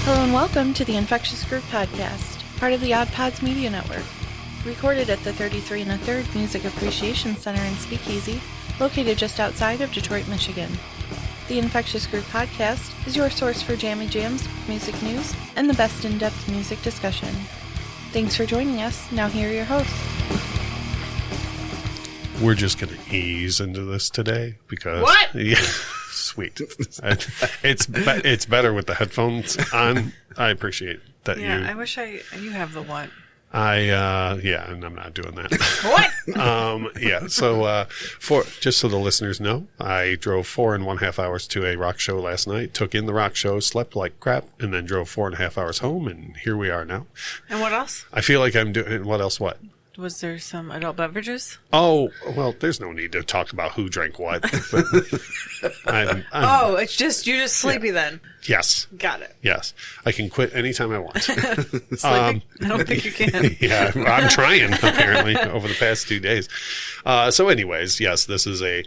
Hello and welcome to the Infectious Group Podcast, part of the Odd Pods Media Network. Recorded at the 33 1/3 Music Appreciation Center in Speakeasy, located just outside of Detroit, Michigan. The Infectious Group Podcast is your source for jammy jams, music news, and the best in-depth music discussion. Thanks for joining us. Now here are your hosts. We're just going to ease into this today because... What? Yeah, sweet. It's better with the headphones on. I appreciate that I wish you have the what? And I'm not doing that. What? So just so the listeners know, I drove 4.5 hours to a rock show last night, took in the rock show, slept like crap, and then drove 4.5 hours home, and here we are now. And what else? I feel like I'm doing... What else? What? Was there some adult beverages? Oh, well, there's no need to talk about who drank what. It's just, you're just sleepy then. Yes. Got it. Yes. I can quit anytime I want. Sleepy? I don't think you can. Yeah, I'm trying, apparently, over the past 2 days. So anyways, yes, this is a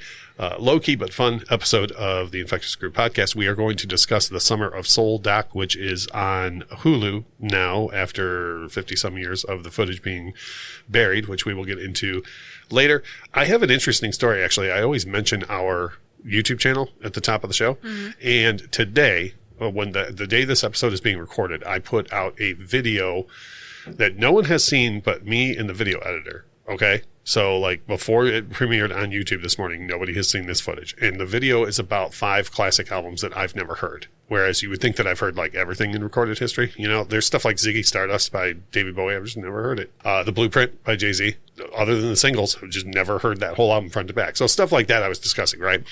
low-key but fun episode of the Infectious Group Podcast. We are going to discuss the Summer of Soul doc, which is on Hulu now after 50-some years of the footage being buried, which we will get into later. I have an interesting story, actually. I always mention our YouTube channel at the top of the show. Mm-hmm. And today, when the day this episode is being recorded, I put out a video that no one has seen but me and the video editor. Okay? So, like, before it premiered on YouTube this morning, nobody has seen this footage. And the video is about 5 classic albums that I've never heard. Whereas you would think that I've heard, like, everything in recorded history. You know, there's stuff like Ziggy Stardust by David Bowie. I've just never heard it. The Blueprint by Jay-Z. Other than the singles, I've just never heard that whole album front to back. So stuff like that I was discussing, right?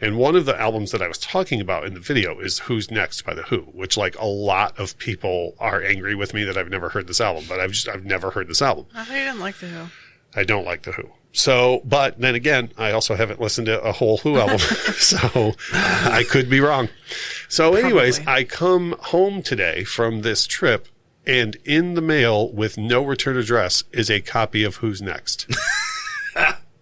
And one of the albums that I was talking about in the video is Who's Next by The Who, which, like, a lot of people are angry with me that I've never heard this album. But I've never heard this album. I thought you didn't like The Who. I don't like The Who. So, but then again, I also haven't listened to a whole Who album, so I could be wrong. So anyways, I come home today from this trip, and in the mail with no return address is a copy of Who's Next.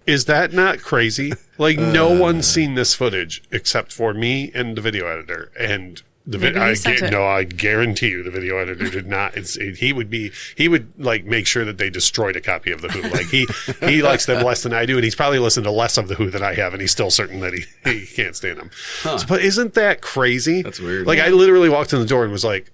Is that not crazy? Like, no one's seen this footage except for me and the video editor, and I guarantee you the video editor did not. He would like make sure that they destroyed a copy of The Who. Like he likes them less than I do, and he's probably listened to less of The Who than I have, and he's still certain that he can't stand them. Huh. But isn't that crazy? That's weird. Like, I literally walked in the door and was like,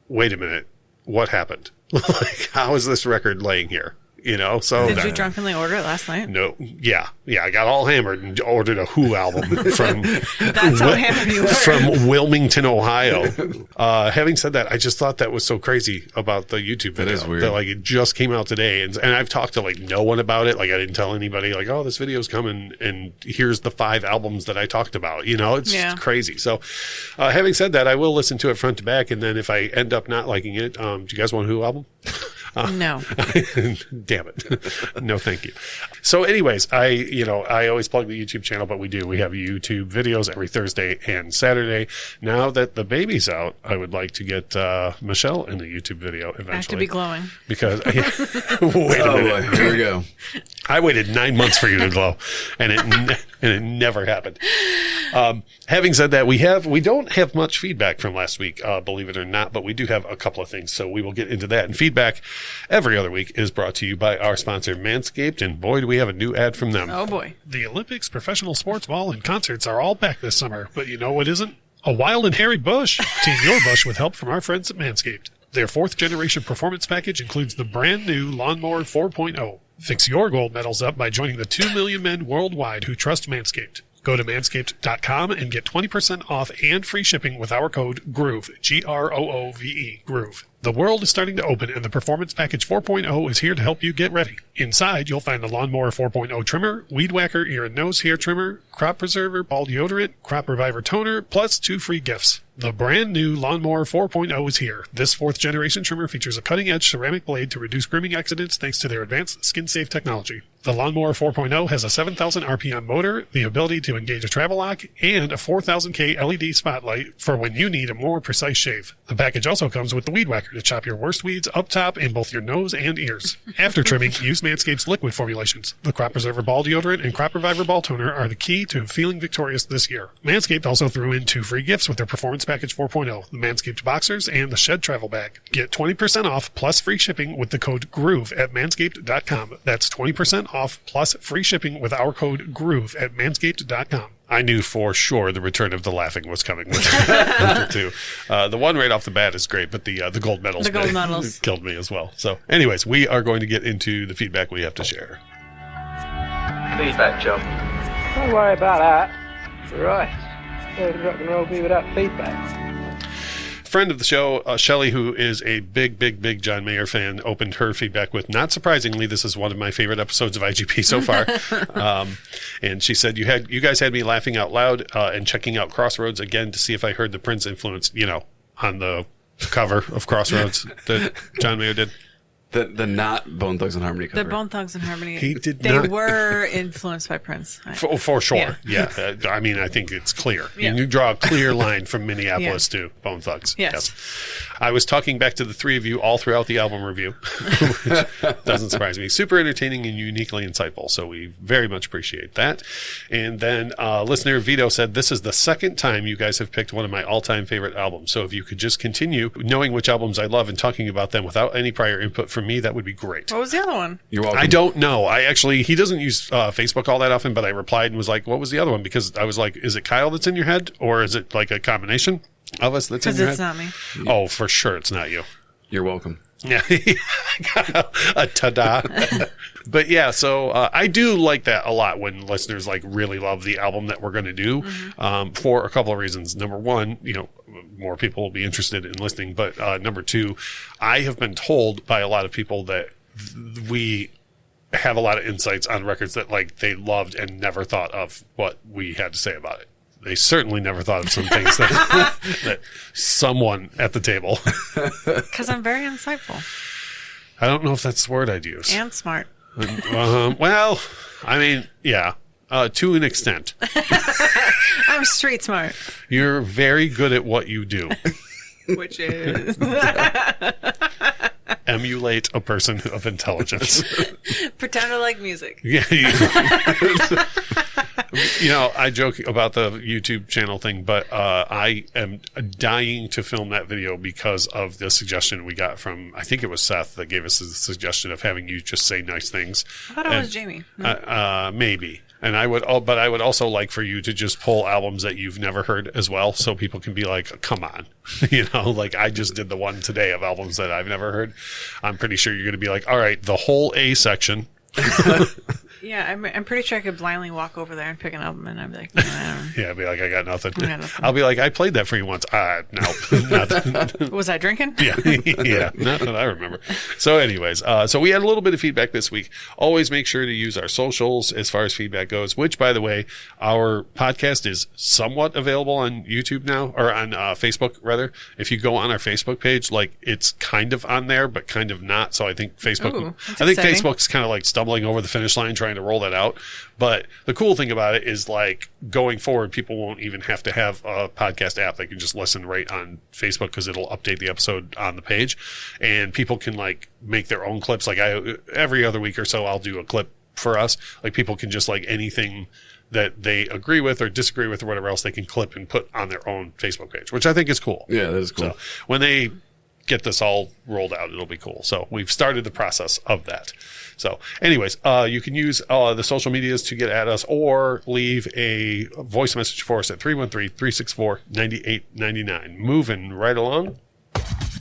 wait a minute, what happened? Like, how is this record laying here? You know, so did you drunkenly order it last night? No, yeah, I got all hammered and ordered a Who album from that's how hammered you were. From Wilmington, Ohio. Having said that, I just thought that was so crazy about the YouTube video. That is weird. That, like, it just came out today, and I've talked to, like, no one about it. Like, I didn't tell anybody, like, oh, this video's coming, and here's the 5 albums that I talked about. You know, it's just crazy. So, having said that, I will listen to it front to back, and then if I end up not liking it, do you guys want a Who album? No. Damn it. No, thank you. So anyways, I always plug the YouTube channel, but we have YouTube videos every Thursday and Saturday. Now that the baby's out, I would like to get Michelle in the YouTube video eventually. I have to be glowing. Because, wait a minute. Here we go. I waited 9 months for you to glow, and it never happened. Having said that, we don't have much feedback from last week, believe it or not, but we do have a couple of things, so we will get into that. And feedback every other week is brought to you by our sponsor, Manscaped, and boy, do we have a new ad from them. Oh, boy. The Olympics, professional sports ball, and concerts are all back this summer, but you know what isn't? A wild and hairy bush. Team your bush with help from our friends at Manscaped. Their 4th-generation performance package includes the brand-new Lawnmower 4.0. Fix your gold medals up by joining the 2 million men worldwide who trust Manscaped. Go to manscaped.com and get 20% off and free shipping with our code GROOVE, GROOVE, GROOVE. The world is starting to open, and the Performance Package 4.0 is here to help you get ready. Inside, you'll find the Lawnmower 4.0 trimmer, Weed Whacker ear and nose hair trimmer, Crop Preserver ball deodorant, Crop Reviver toner, plus 2 free gifts. The brand new Lawnmower 4.0 is here. This 4th-generation trimmer features a cutting-edge ceramic blade to reduce grooming accidents thanks to their advanced skin-safe technology. The Lawnmower 4.0 has a 7,000 RPM motor, the ability to engage a travel lock, and a 4,000K LED spotlight for when you need a more precise shave. The package also comes with the Weed Whacker clipper to chop your worst weeds up top in both your nose and ears. After trimming, use Manscaped's liquid formulations. The Crop Preserver Ball Deodorant and Crop Reviver Ball Toner are the key to feeling victorious this year. Manscaped also threw in 2 free gifts with their Performance Package 4.0, the Manscaped Boxers and the Shed Travel Bag. Get 20% off plus free shipping with the code GROOVE at manscaped.com. That's 20% off plus free shipping with our code GROOVE at manscaped.com. I knew for sure the return of the laughing was coming with it too. The one right off the bat is great, but the gold medals, killed me as well. So anyways, we are going to get into the feedback we have to share. Feedback, Joe. Don't worry about that. Right. There's rock and roll be without feedback. Friend of the show, Shelley, who is a big John Mayer fan, opened her feedback with, not surprisingly, this is one of my favorite episodes of IGP so far. And she said, you guys had me laughing out loud and checking out Crossroads again to see if I heard the Prince influence, on the cover of Crossroads that John Mayer did. The not Bone Thugs and Harmony cover. The Bone Thugs and Harmony. They were influenced by Prince. For sure. Yeah. I mean, I think it's clear. Yeah. You draw a clear line from Minneapolis to Bone Thugs. Yes. I was talking back to the three of you all throughout the album review, which doesn't surprise me. Super entertaining and uniquely insightful. So we very much appreciate that. And then listener Vito said, this is the second time you guys have picked one of my all-time favorite albums. So if you could just continue knowing which albums I love and talking about them without any prior input from me, that would be great. What was the other one? You're welcome. I don't know. He doesn't use Facebook all that often, but I replied and was like, what was the other one? Because I was like, is it Kyle that's in your head? Or is it like a combination of us that's in your head? Because it's not me. Oh, for sure it's not you. You're welcome. Yeah. A ta-da. But yeah, so I do like that a lot when listeners like really love the album that we're going to do for a couple of reasons. Number one, more people will be interested in listening. But number two, I have been told by a lot of people that we have a lot of insights on records that like they loved and never thought of what we had to say about it. They certainly never thought of some things that someone at the table. Because I'm very insightful. I don't know if that's the word I'd use. And smart. Well, I mean, yeah, to an extent. I'm street smart. You're very good at what you do. Which is... Emulate a person of intelligence. Pretend I like music. Yeah. I joke about the YouTube channel thing, but I am dying to film that video because of the suggestion we got from, I think it was Seth that gave us the suggestion of having you just say nice things. I thought it was Jamie. Maybe. And I would also like for you to just pull albums that you've never heard as well, so people can be like, come on. Like I just did the one today of albums that I've never heard. I'm pretty sure you're going to be like, all right, the whole A section. Yeah, I'm pretty sure I could blindly walk over there and pick an album, and I'd be like, no, I don't know. Yeah, I'd be like, I got nothing. nothing. I'll be like, I played that for you once. No, nothing. Was I drinking? Yeah, not that I remember. So anyways, so we had a little bit of feedback this week. Always make sure to use our socials as far as feedback goes, which, by the way, our podcast is somewhat available on YouTube now, or on Facebook, rather. If you go on our Facebook page, like, it's kind of on there, but kind of not. So I think Facebook, Facebook's kind of like stumbling over the finish line trying to roll that out. But the cool thing about it is, like, going forward, people won't even have to have a podcast app. They can just listen right on Facebook because it'll update the episode on the page, and people can like make their own clips. Like every other week or so, I'll do a clip for us. Like people can just like anything that they agree with or disagree with or whatever else they can clip and put on their own Facebook page, which I think is cool. Yeah, that is cool. So when they get this all rolled out, it'll be cool. So we've started the process of that. So anyways, you can use the social medias to get at us or leave a voice message for us at 313-364-9899. Moving right along.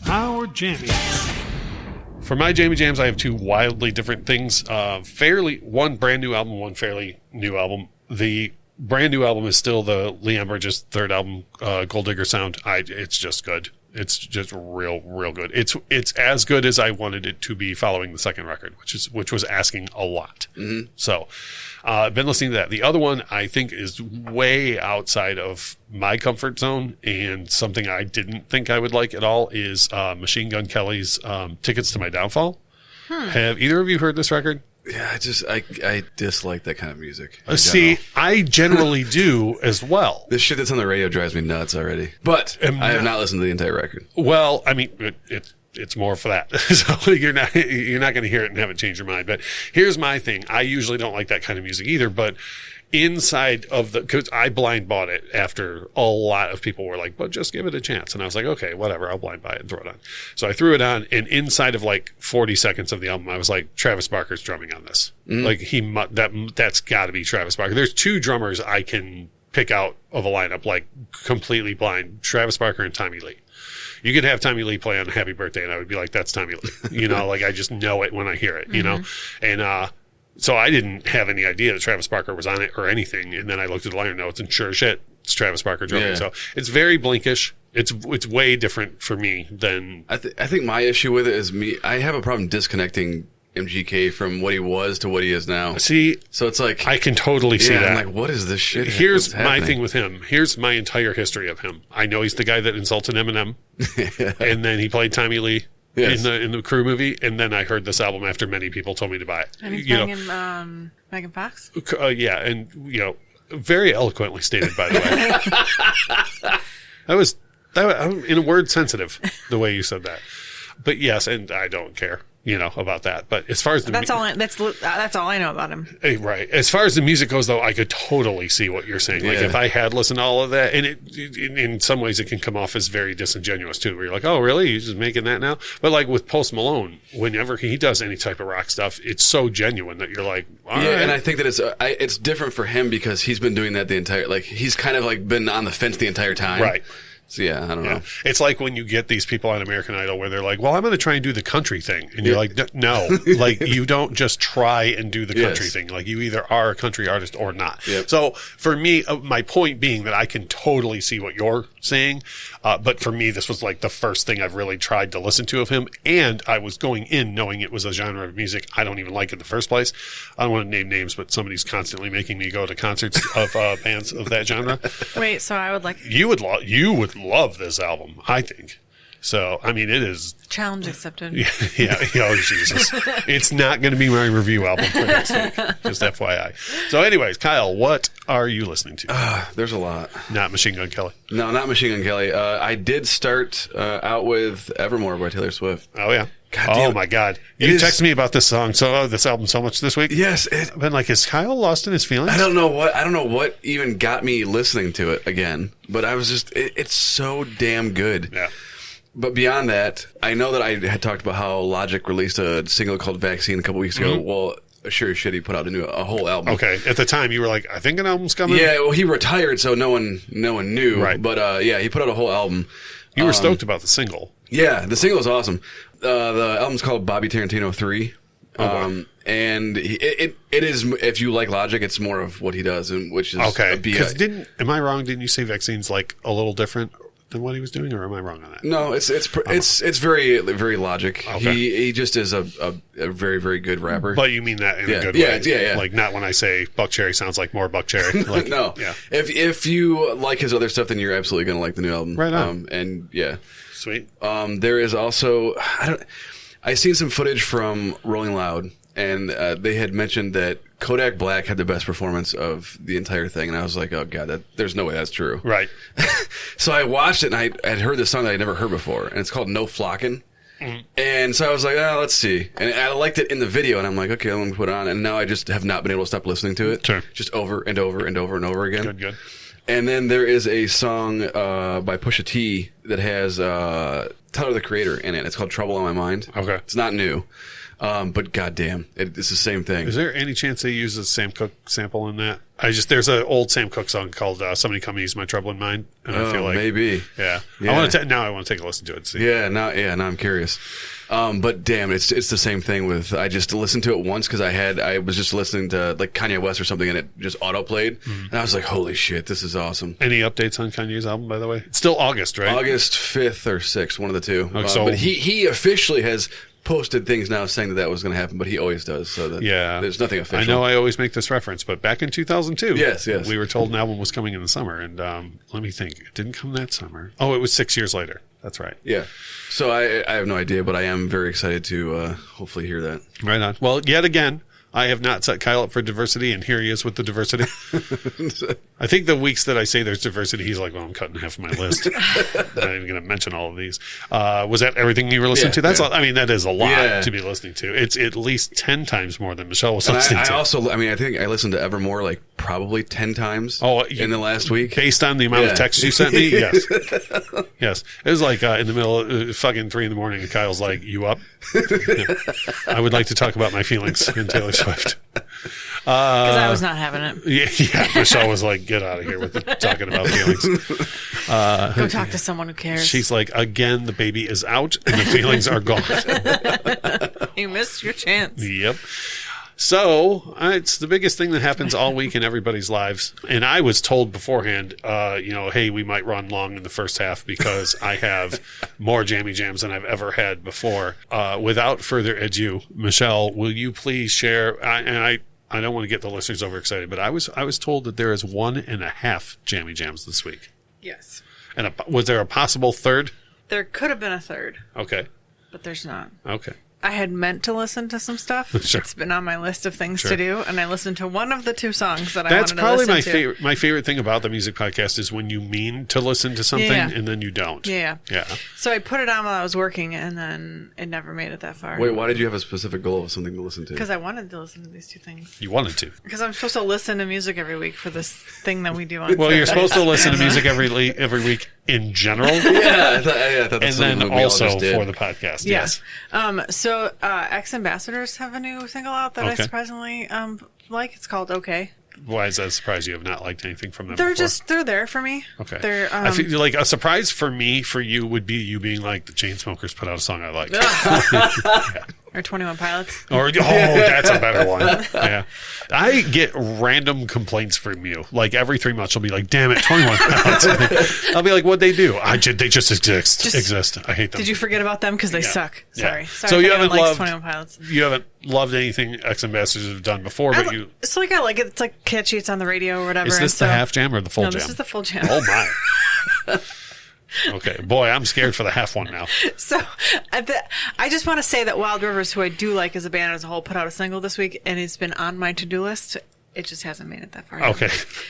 Our jammies. For my Jamie Jams, I have two wildly different things. One brand new album, one fairly new album. The brand new album is still the Leon Bridges' third album, Gold Digger Sound. It's just good. It's just real good. It's as good as I wanted it to be following the second record, which was asking a lot. Mm-hmm. So I've been listening to that. The other one I think is way outside of my comfort zone and something I didn't think I would like at all is Machine Gun Kelly's Tickets to My Downfall. Have either of you heard this record? Yeah, I dislike that kind of music. See, I generally do as well. This shit that's on the radio drives me nuts already. But I have not listened to the entire record. Well, I mean, it's more for that. So you're not going to hear it and have it change your mind. But here's my thing. I usually don't like that kind of music either, but inside of because I blind bought it after a lot of people were like, but just give it a chance. And I was like, okay, whatever, I'll blind buy it and throw it on. So I threw it on, and inside of like 40 seconds of the album, I was like, Travis Barker's drumming on this. Like that's got to be Travis Barker. There's two drummers I can pick out of a lineup, like completely blind, Travis Barker and Tommy Lee. You could have Tommy Lee play on Happy Birthday, and I would be like, that's Tommy Lee. Like I just know it when I hear it, you know? And, so I didn't have any idea that Travis Barker was on it or anything. And then I looked at the liner notes, and sure as shit, it's Travis Barker drumming. Yeah. So it's very Blinkish. It's way different for me than... I think my issue with it is I have a problem disconnecting MGK from what he was to what he is now. See, so it's like... I can totally see that. I'm like, what is this shit? Here's my thing with him. Here's my entire history of him. I know he's the guy that insulted Eminem. And then he played Tommy Lee. Yes. In the Crew movie, and then I heard this album after many people told me to buy it. And he's banging Megan Fox? Yeah, and very eloquently stated, by the way. I'm in a word sensitive, the way you said that. But yes, and I don't care, about that. But as far as that's all I know about him. Right. As far as the music goes, though, I could totally see what you're saying. Like if I had listened to all of that, and in some ways it can come off as very disingenuous too, where you're like, oh, really? You're just making that now? But like with Post Malone, whenever he does any type of rock stuff, it's so genuine that you're like, all right. And I think that it's different for him because he's been doing that he's kind of like been on the fence the entire time. Right. So I don't know. It's like when you get these people on American Idol where they're like, well, I'm going to try and do the country thing. And you're like, no, like you don't just try and do the country thing. Like you either are a country artist or not. Yep. So for me, my point being that I can totally see what you're saying. But for me, this was like the first thing I've really tried to listen to of him. And I was going in knowing it was a genre of music I don't even like in the first place. I don't want to name names, but somebody's constantly making me go to concerts of bands of that genre. Wait, so I would like... You would love this album, I think. So, I mean, it is... Challenge accepted. Yeah. Oh, Jesus. It's not going to be my review album for next week. Just FYI. So, anyways, Kyle, what are you listening to? There's a lot. Not Machine Gun Kelly. No, not Machine Gun Kelly. I did start out with Evermore by Taylor Swift. Oh, yeah. Oh, my God. You texted me about this album so much this week. Yes. I've been like, is Kyle lost in his feelings? I don't know what even got me listening to it again, but I was just, it's so damn good. Yeah. But beyond that, I know that I had talked about how Logic released a single called Vaccine a couple weeks ago. Well, sure as shit, he put out a whole album. Okay. At the time, you were like, I think an album's coming? Yeah, well, he retired, so no one knew. Right. But, he put out a whole album. You were stoked about the single. Yeah, the single is awesome. The album's called Bobby Tarantino 3. And it is, if you like Logic, it's more of what he does, which is okay. Because am I wrong? Didn't you say Vaccine's like a little different than what he was doing, or am I wrong on that? No, it's very, very Logic. Okay. He just is a very, very good rapper. But you mean that in a good way? Yeah. Like not when I say Buck Cherry sounds like more Buck Cherry. Like, no. Yeah. If you like his other stuff, then you're absolutely going to like the new album. Right on. And yeah. Sweet. There is also I seen some footage from Rolling Loud, and they had mentioned that Kodak Black had the best performance of the entire thing, and I was like, oh god, there's no way that's true. Right. So I watched it, and I had heard this song that I'd never heard before, and it's called No Flockin'. Mm-hmm. And so I was like, let's see. And I liked it in the video, and I'm like, okay, I'm going to put it on. And now I just have not been able to stop listening to it. Sure. Just over and over and over and over again. Good. And then there is a song by Pusha T that has Tyler, the Creator, in it. It's called Trouble on My Mind. Okay. It's not new. But goddamn, it's the same thing. Is there any chance they use a Sam Cooke sample in that? There's an old Sam Cooke song called "Somebody Come and Ease My Trouble in Mind," and I feel like maybe. Yeah. Yeah. I want to take a listen to it. See. Yeah. Now I'm curious. But damn, it's the same thing with. I just listened to it once because I was just listening to like Kanye West or something, and it just auto played, and I was like, holy shit, this is awesome. Any updates on Kanye's album, by the way? It's still August, right? August 5th or 6th, one of the two. Okay, but he officially has posted things now saying that was going to happen, but he always does. So that there's nothing official. I know I always make this reference, but back in 2002, yes, we were told an album was coming in the summer, and let me think, it didn't come that summer. Oh, it was 6 years later. That's right. Yeah. So I have no idea, but I am very excited to hopefully hear that. Right on. Well, yet again, I have not set Kyle up for diversity, and here he is with the diversity. I think the weeks that I say there's diversity, he's like, well, I'm cutting half of my list. I'm not even going to mention all of these. Was that everything you were listening to? That's I mean, that is a lot to be listening to. It's at least 10 times more than Michelle was listening to. I think I listened to Evermore like probably 10 times in the last week. Based on the amount of texts you sent me? Yes. Yes. It was like in the middle of fucking 3 a.m, and Kyle's like, you up? Yeah. I would like to talk about my feelings in Taylor Swift. Because I was not having it. Yeah, Michelle was like, get out of here with the talking about feelings. Go talk to someone who cares. She's like, again, the baby is out and the feelings are gone. You missed your chance. Yep. So it's the biggest thing that happens all week in everybody's lives. And I was told beforehand, hey, we might run long in the first half because I have more jammy jams than I've ever had before. Without further ado, Michelle, will you please share? I don't want to get the listeners overexcited, but I was told that there is 1.5 jammy jams this week. Yes. And was there a possible third? There could have been a third. Okay. But there's not. Okay. I had meant to listen to some stuff. Sure. It's been on my list of things to do, and I listened to one of the 2 songs that I That's wanted to listen to. That's probably my favorite thing about the music podcast is when you mean to listen to something and then you don't. Yeah. Yeah. So I put it on while I was working, and then it never made it that far. Wait, why did you have a specific goal of something to listen to? Because I wanted to listen to these 2 things. You wanted to. Because I'm supposed to listen to music every week for this thing that we do on Well, you're supposed to listen to music every week in general. I thought that's and then also for the podcast. Yeah. Yes. So Ex-Ambassadors have a new single out that I surprisingly like. It's called Okay. Why is that a surprise? You have not liked anything from them before? They're there for me. Okay. They're, I feel like a surprise for you would be you being like, the Chainsmokers put out a song I like. Or 21 Pilots. Or that's a better one. Yeah. I get random complaints from you. Like every 3 months, you'll be like, "Damn it, 21 Pilots." I'll be like, "What'd they do? They just exist. I hate them." Did you forget about them because they suck? Sorry. So you haven't loved 21 Pilots. You haven't loved anything Ex-Ambassadors have done before, but you. It's like I like it. It's like catchy. It's on the radio or whatever. Is this the half jam or the full jam? No, this is the full jam. Oh my. Okay, boy, I'm scared for the half one now. So, I just want to say that Wild Rivers, who I do like as a band as a whole, put out a single this week, and it's been on my to-do list. It just hasn't made it that far. Okay,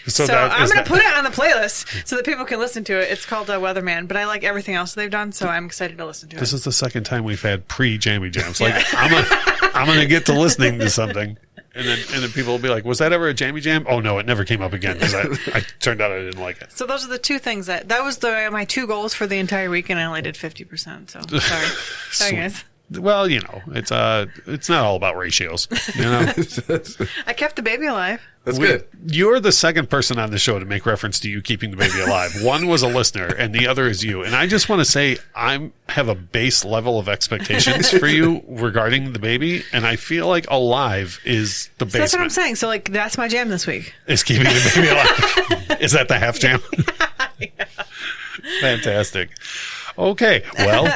so I'm going to put it on the playlist so that people can listen to it. It's called Weatherman, but I like everything else they've done, so I'm excited to listen to it. This is the second time we've had pre-jammy jams. Like I'm gonna get to listening to something. And then people will be like, was that ever a jammy jam? Oh, no, it never came up again because I turned out I didn't like it. So those are the 2 things that was my 2 goals for the entire week, and I only did 50%. So sorry. Sorry, guys. Well, it's not all about ratios. I kept the baby alive. That's good. You're the second person on the show to make reference to you keeping the baby alive. One was a listener, and the other is you. And I just want to say I have a base level of expectations for you regarding the baby, and I feel like alive is the basement. So that's what I'm saying. So that's my jam this week. Is keeping the baby alive. Is that the half jam? Yeah. Fantastic. Okay, well,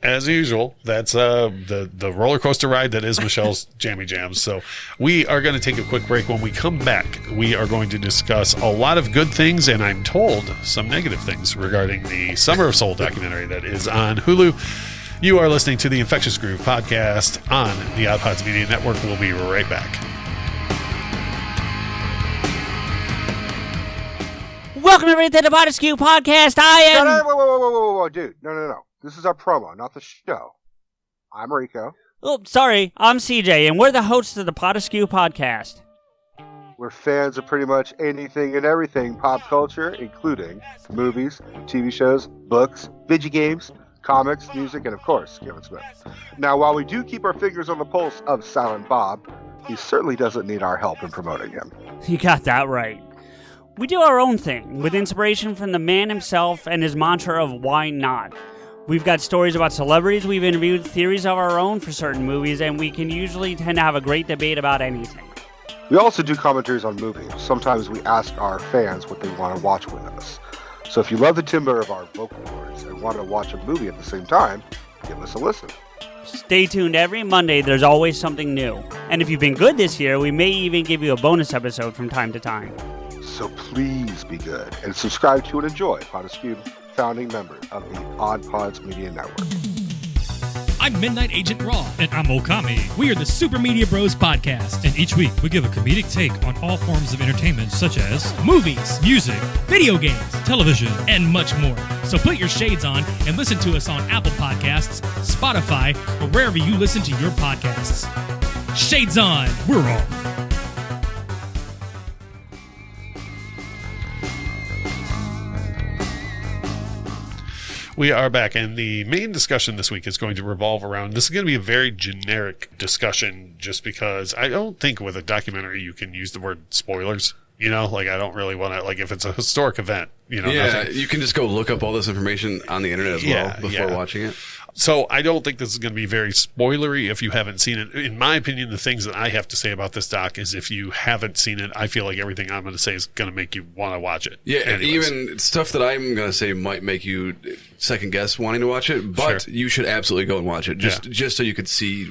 as usual, that's the roller coaster ride that is Michelle's Jammy Jams. So we are going to take a quick break. When we come back, we are going to discuss a lot of good things, and I'm told some negative things regarding the Summer of Soul documentary that is on Hulu. You are listening to the Infectious Groove podcast on the Odd Pods Media Network. We'll be right back. Welcome everybody to the Potaskew podcast. I am... Whoa, dude. No. This is our promo, not the show. I'm Rico. Oh, sorry. I'm CJ, and we're the hosts of the Potaskew podcast. We're fans of pretty much anything and everything pop culture, including movies, TV shows, books, video games, comics, music, and of course, Kevin Smith. Now, while we do keep our fingers on the pulse of Silent Bob, he certainly doesn't need our help in promoting him. You got that right. We do our own thing, with inspiration from the man himself and his mantra of why not. We've got stories about celebrities, we've interviewed theories of our own for certain movies, and we can usually tend to have a great debate about anything. We also do commentaries on movies. Sometimes we ask our fans what they want to watch with us. So if you love the timbre of our vocal cords and want to watch a movie at the same time, give us a listen. Stay tuned every Monday, there's always something new. And if you've been good this year, we may even give you a bonus episode from time to time. So please be good and subscribe to and enjoy Potaskew, founding member of the Odd Pods Media Network. I'm Midnight Agent Raw. And I'm Okami. We are the Super Media Bros Podcast. And each week we give a comedic take on all forms of entertainment such as Movies, music, video games, television, and much more. So put your shades on and listen to us on Apple Podcasts, Spotify, or wherever you listen to your podcasts. Shades on. we're off. We are back, and the main discussion this week is going to revolve around, this is going to be a very generic discussion just because I don't think with a documentary you can use the word spoilers. You know, like I don't really want to, like if it's a historic event, you know. Yeah, nothing. you can just go look up all this information on the internet as well before watching it. So I don't think this is going to be very spoilery if you haven't seen it. In my opinion, the things that I have to say about this doc is if you haven't seen it, I feel like everything I'm going to say is going to make you want to watch it. Yeah, Anyways. even stuff that I'm going to say might make you second guess wanting to watch it, but you should absolutely go and watch it just so you could see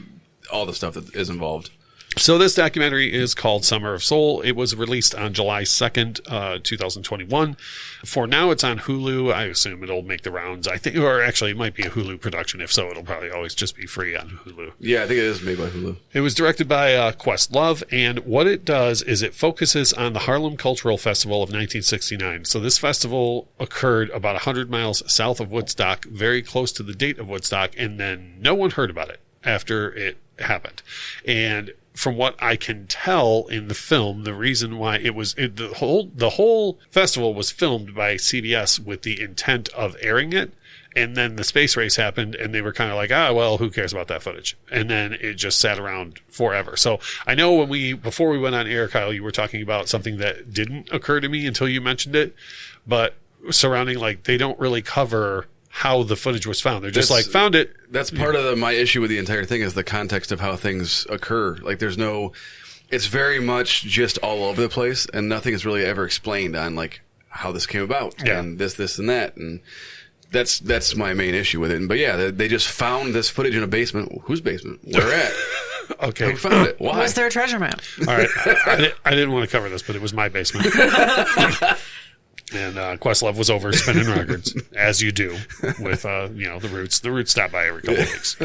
all the stuff that is involved. So this documentary is called Summer of Soul. It was released on July 2nd, 2021. For now, it's on Hulu. I assume it'll make the rounds. I think, or actually, it might be a Hulu production. If so, it'll probably always just be free on Hulu. Yeah, I think it is made by Hulu. It was directed by Questlove, and what it does is it focuses on the Harlem Cultural Festival of 1969. So this festival occurred about 100 miles south of Woodstock, very close to the date of Woodstock, and then no one heard about it after it happened. And from what I can tell in the film, the reason why the whole festival was filmed by CBS with the intent of airing it, and then the space race happened, and they were kind of like, well, who cares about that footage? And then it just sat around forever. So I know before we went on air, Kyle, you were talking about something that didn't occur to me until you mentioned it, but surrounding they don't really cover how the footage was found. They're just found it. That's part of my issue with the entire thing is the context of how things occur. Like it's very much just all over the place, and nothing is really ever explained on how this came about and this and that. And that's my main issue with it. But yeah, they just found this footage in a basement. Whose basement? Where at? Okay. Who found it? Why? Was there a treasure map? All right. I didn't want to cover this, but it was my basement. And Questlove was over spinning records, as you do with the Roots. The Roots stop by every couple of weeks.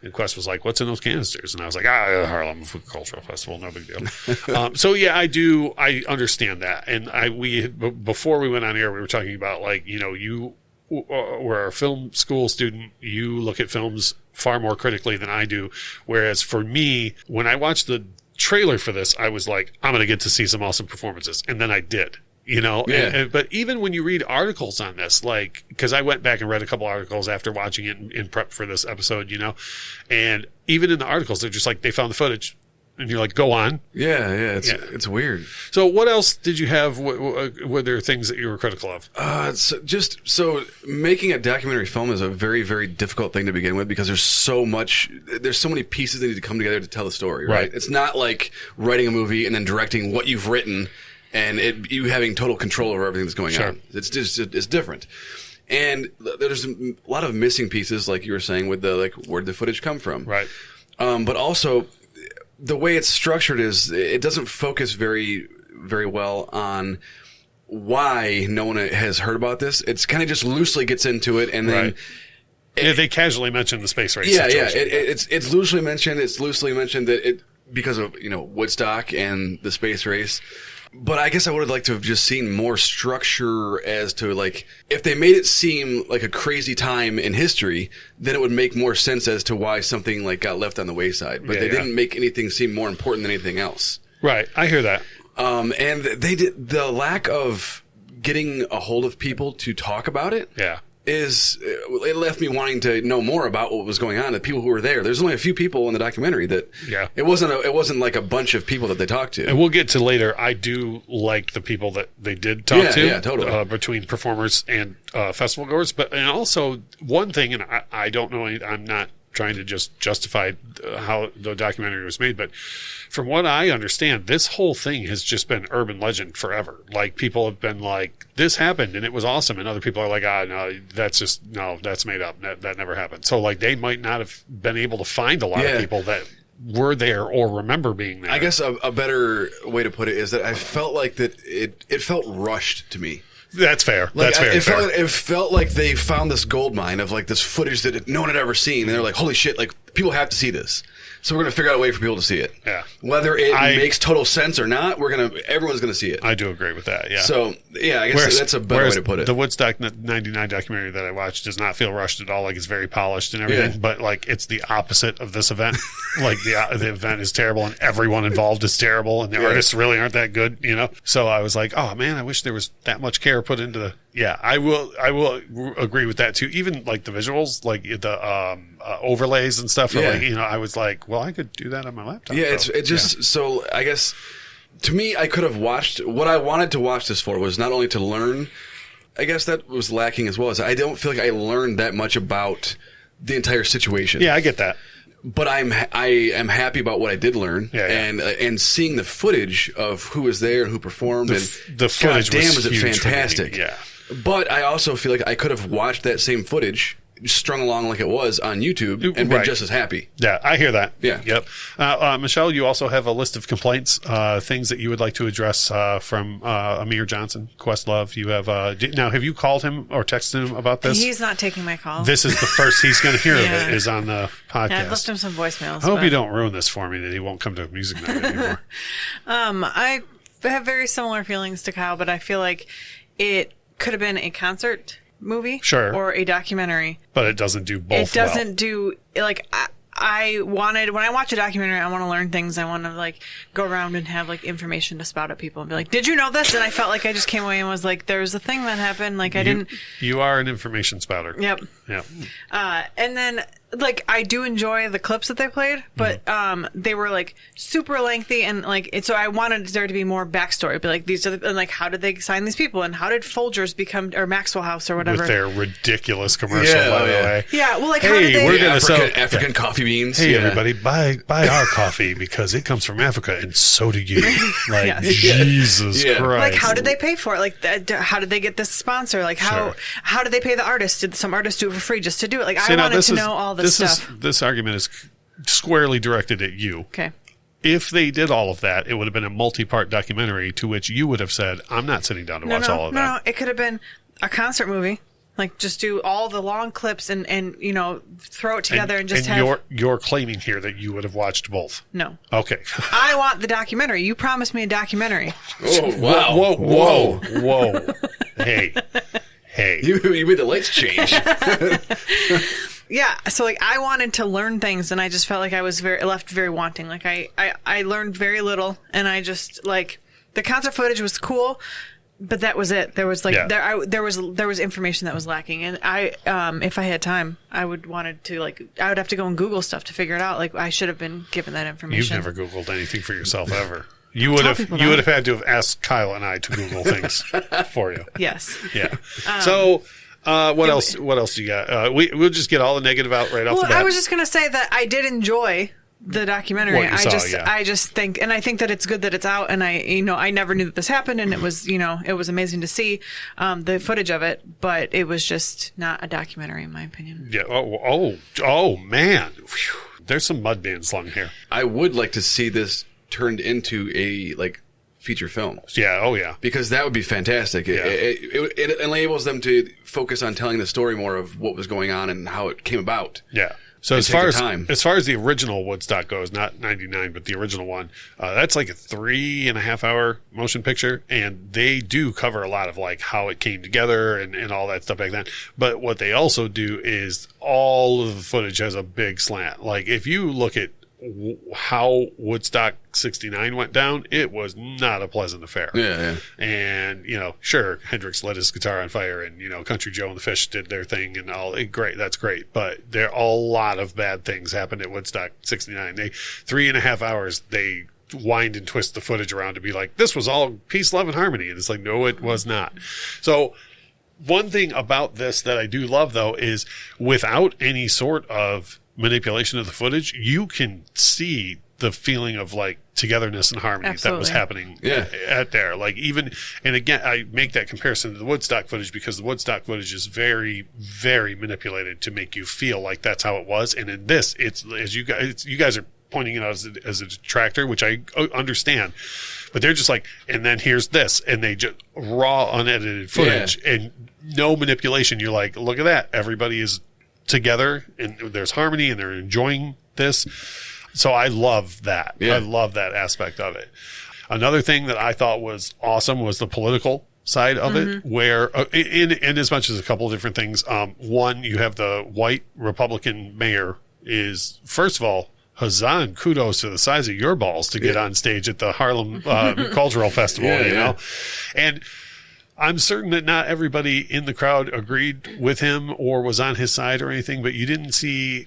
And Quest was like, "What's in those canisters?" And I was like, Harlem Cultural Festival, no big deal. So yeah, I understand that. And before we went on air, we were talking about you were a film school student. You look at films far more critically than I do. Whereas for me, when I watched the trailer for this, I was like, I'm going to get to see some awesome performances, and then I did. But even when you read articles on this, because I went back and read a couple articles after watching it in prep for this episode, and even in the articles, they're just they found the footage, and you're like, go on. It's weird. So what else did you have? Were there things that you were critical of? So making a documentary film is a very, very difficult thing to begin with because there's so many pieces that need to come together to tell the story, right? It's not like writing a movie and then directing what you've written and you having total control over everything that's going on. It's different. And there's a lot of missing pieces, like you were saying, with where'd the footage come from? Right. But also, the way it's structured is it doesn't focus very, very well on why no one has heard about this. It's kind of just loosely gets into it, and then they casually mention the space race. It's loosely mentioned. It's loosely mentioned that because of Woodstock and the space race. But I guess I would have liked to have just seen more structure as to if they made it seem like a crazy time in history, then it would make more sense as to why something got left on the wayside. But they didn't make anything seem more important than anything else. Right. I hear that. And they did the lack of getting a hold of people to talk about it. Yeah. It left me wanting to know more about what was going on. The people who were there. There's only a few people in the documentary that. Yeah. It wasn't like a bunch of people that they talked to. And we'll get to later. I do like the people that they did talk to. Yeah, totally. Between performers and festival goers, and also one thing, and I don't know. I'm not trying to just justify how the documentary was made, but from what I understand, this whole thing has just been urban legend forever. People have been like, this happened and it was awesome, and other people are like, no, that's made up. That never happened. So they might not have been able to find a lot of people that were there or remember being there. I guess a better way to put it is that I felt like that it felt rushed to me. That's fair. Like, That's fair. It felt like they found this gold mine of like this footage that no one had ever seen, and they're like, "Holy shit! Like people have to see this." So we're gonna figure out a way for people to see it. Yeah. Whether it makes total sense or not, everyone's gonna see it. I do agree with that. Yeah. So yeah, I guess that's a better way to put it. The Woodstock '99 documentary that I watched does not feel rushed at all. Like it's very polished and everything, but like it's the opposite of this event. Like the event is terrible and everyone involved is terrible and the artists really aren't that good. You know. So I was like, oh man, I wish there was that much care put into the. Yeah, I will agree with that too. Even like the visuals, like the overlays and stuff. Like, you know, I was like, well, I could do that on my laptop. Yeah, it just so I guess to me, I could have watched what I wanted to watch this for was not only to learn. I guess that was lacking as well. As I don't feel like I learned that much about the entire situation. Yeah, I get that. But I am happy about what I did learn, and seeing the footage of who was there and who performed, and the footage was it fantastic. Yeah. But I also feel like I could have watched that same footage strung along like it was on YouTube and been just as happy. Yeah, I hear that. Yeah. Yep. Michelle, you also have a list of complaints, things that you would like to address from Amir Johnson, Questlove. You have now. Have you called him or texted him about this? He's not taking my call. This is the first he's going to hear of it. Is on the podcast. Yeah, I've left him some voicemails. I hope you don't ruin this for me that he won't come to music night anymore. I have very similar feelings to Kyle, but I feel like it could have been a concert movie, or a documentary, but it doesn't do both. It doesn't do like I wanted when I watch a documentary. I want to learn things. I want to like go around and have like information to spout at people and be like, "Did you know this?" And I felt like I just came away and was like, "There was a thing that happened." Like I didn't. You are an information spouter. Yep. Yep. And then like I do enjoy the clips that they played, but they were like super lengthy and like so I wanted there to be more backstory. Be like these are and like how did they sign these people and how did Folgers become or Maxwell House or whatever with their ridiculous commercial by the way. Yeah, well like how did they we're gonna sell African coffee beans. Hey everybody, buy our coffee because it comes from Africa and so do you. Like Jesus Christ. Like how did they pay for it? Like how did they get this sponsor? Like how did they pay the artist? Did some artist do it for free just to do it? Like I wanted to know all this stuff. This argument is squarely directed at you. Okay. If they did all of that, it would have been a multi-part documentary to which you would have said, I'm not sitting down to watch all of that. No, it could have been a concert movie. Like, just do all the long clips and you know, throw it together and just have... You're claiming here that you would have watched both. No. Okay. I want the documentary. You promised me a documentary. Oh, wow. Whoa. Hey. You made the lights change. Yeah, so like I wanted to learn things, and I just felt like I was left very wanting. Like I learned very little, and I just like the concert footage was cool, but that was it. There was like there was information that was lacking, and I if I had time, I would have to go and Google stuff to figure it out. Like I should have been given that information. You've never Googled anything for yourself ever. You would have had to have asked Kyle and I to Google things for you. Yes. Yeah. So. What else do you got? We'll just get all the negative out right off the bat. I was just going to say that I did enjoy the documentary. I just think, and I think that it's good that it's out. And I never knew that this happened, and it was amazing to see the footage of it, but it was just not a documentary in my opinion. Yeah. Oh man. Whew. There's some mud being slung here. I would like to see this turned into a feature film. Yeah. Oh yeah. Because that would be fantastic. Yeah. It enables them to focus on telling the story more of what was going on and how it came about. Yeah. So as far as the original Woodstock goes, not 99, but the original one, that's like a 3.5 hour motion picture. And they do cover a lot of like how it came together and all that stuff back then. But what they also do is all of the footage has a big slant. Like if you look at how Woodstock 69 went down, it was not a pleasant affair. Yeah. And, sure, Hendrix lit his guitar on fire and, Country Joe and the Fish did their thing and all. Great, that's great. But there are a lot of bad things happened at Woodstock 69. 3.5 hours, they wind and twist the footage around to be like, this was all peace, love, and harmony. And it's like, no, it was not. So one thing about this that I do love, though, is without any sort of manipulation of the footage, you can see the feeling of like togetherness and harmony that was happening at there. Like even, and again, I make that comparison to the Woodstock footage because the Woodstock footage is very, very manipulated to make you feel like that's how it was. And in this, it's as you guys are pointing it out as a detractor, which I understand. But they're just like, and then here's this, and they just raw, unedited footage and no manipulation. You're like, look at that. Everybody is together, and there's harmony, and they're enjoying this. So I love that. I love that aspect of it. Another thing that I thought was awesome was the political side of it, where in as much as a couple of different things. One, you have the white Republican mayor is, first of all, huzzah and kudos to the size of your balls to get on stage at the Harlem Cultural Festival, you know? And I'm certain that not everybody in the crowd agreed with him or was on his side or anything, but you didn't see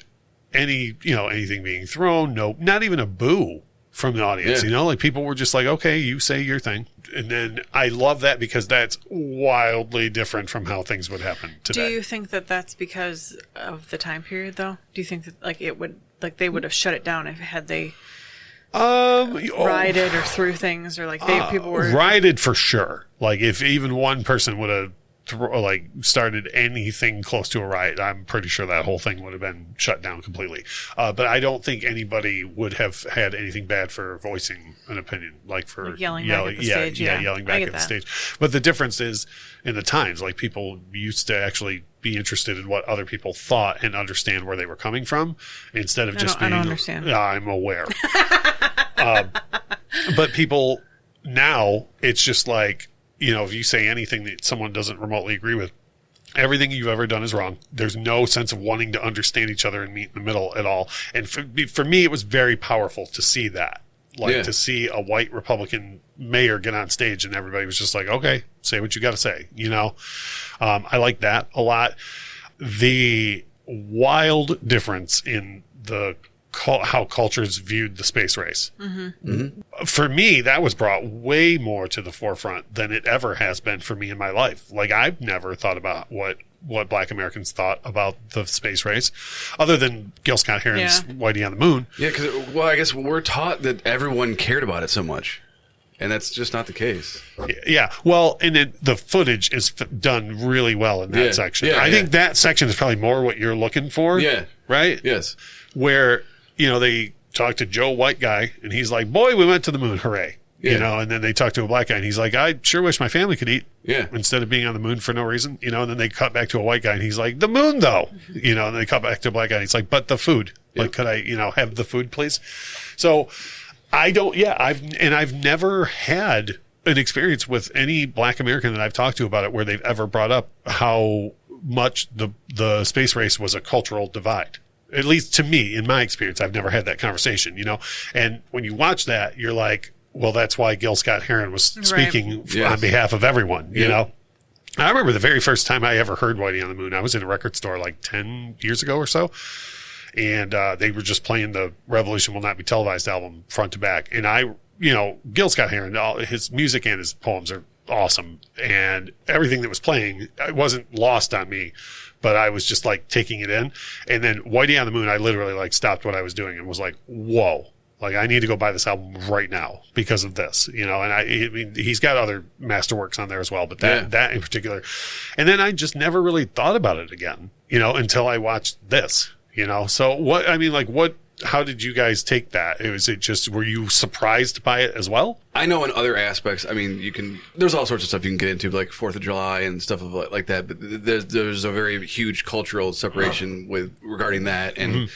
anything being thrown. No, not even a boo from the audience, like people were just like, okay, you say your thing. And then I love that because that's wildly different from how things would happen today. Do you think that that's because of the time period, though? Do you think that they would have shut it down had they rioted or threw things, or people were rioted for sure? Like if even one person would have started anything close to a riot, I'm pretty sure that whole thing would have been shut down completely. But I don't think anybody would have had anything bad for voicing an opinion, like for yelling back at the stage. Yelling back at the stage. But the difference is in the times, like people used to actually be interested in what other people thought and understand where they were coming from instead of just being, I don't understand. I'm aware. But people now, it's just like, if you say anything that someone doesn't remotely agree with, everything you've ever done is wrong. There's no sense of wanting to understand each other and meet in the middle at all. And for me, it was very powerful to see that. To see a white Republican mayor get on stage and everybody was just like, okay, say what you got to say. I like that a lot. The wild difference in how cultures viewed the space race. For me, that was brought way more to the forefront than it ever has been for me in my life. Like, I've never thought about what Black Americans thought about the space race, other than Gil Scott-Heron's Whitey on the Moon. Yeah, because, I guess we're taught that everyone cared about it so much. And that's just not the case. Yeah. Well, and then the footage is done really well in that section. I think that section is probably more what you're looking for. Yeah. Right? Yes. Where, they talk to Joe, white guy, and he's like, boy, we went to the moon. Hooray. Yeah. And then they talk to a black guy, and he's like, I sure wish my family could eat. Yeah. Instead of being on the moon for no reason. And then they cut back to a white guy, and he's like, the moon, though. And they cut back to a black guy, and he's like, but the food. Like, could I, have the food, please? So I don't, I've never had an experience with any Black American that I've talked to about it where they've ever brought up how much the space race was a cultural divide. At least to me, in my experience, I've never had that conversation, And when you watch that, you're like, well, that's why Gil Scott-Heron was speaking on behalf of everyone, you know? I remember the very first time I ever heard Whitey on the Moon, I was in a record store like 10 years ago or so. And they were just playing the Revolution Will Not Be Televised album front to back. And Gil Scott-Heron, his music and his poems are awesome. And everything that was playing, it wasn't lost on me, but I was just like taking it in. And then Whitey on the Moon, I literally stopped what I was doing and was like, whoa. Like, I need to go buy this album right now because of this, and I mean, he's got other masterworks on there as well, but that in particular. And then I just never really thought about it again, until I watched this, So how did you guys take that? Were you surprised by it as well? I know in other aspects, I mean, there's all sorts of stuff you can get into, like 4th of July and stuff like that, but there's a very huge cultural separation regarding that. And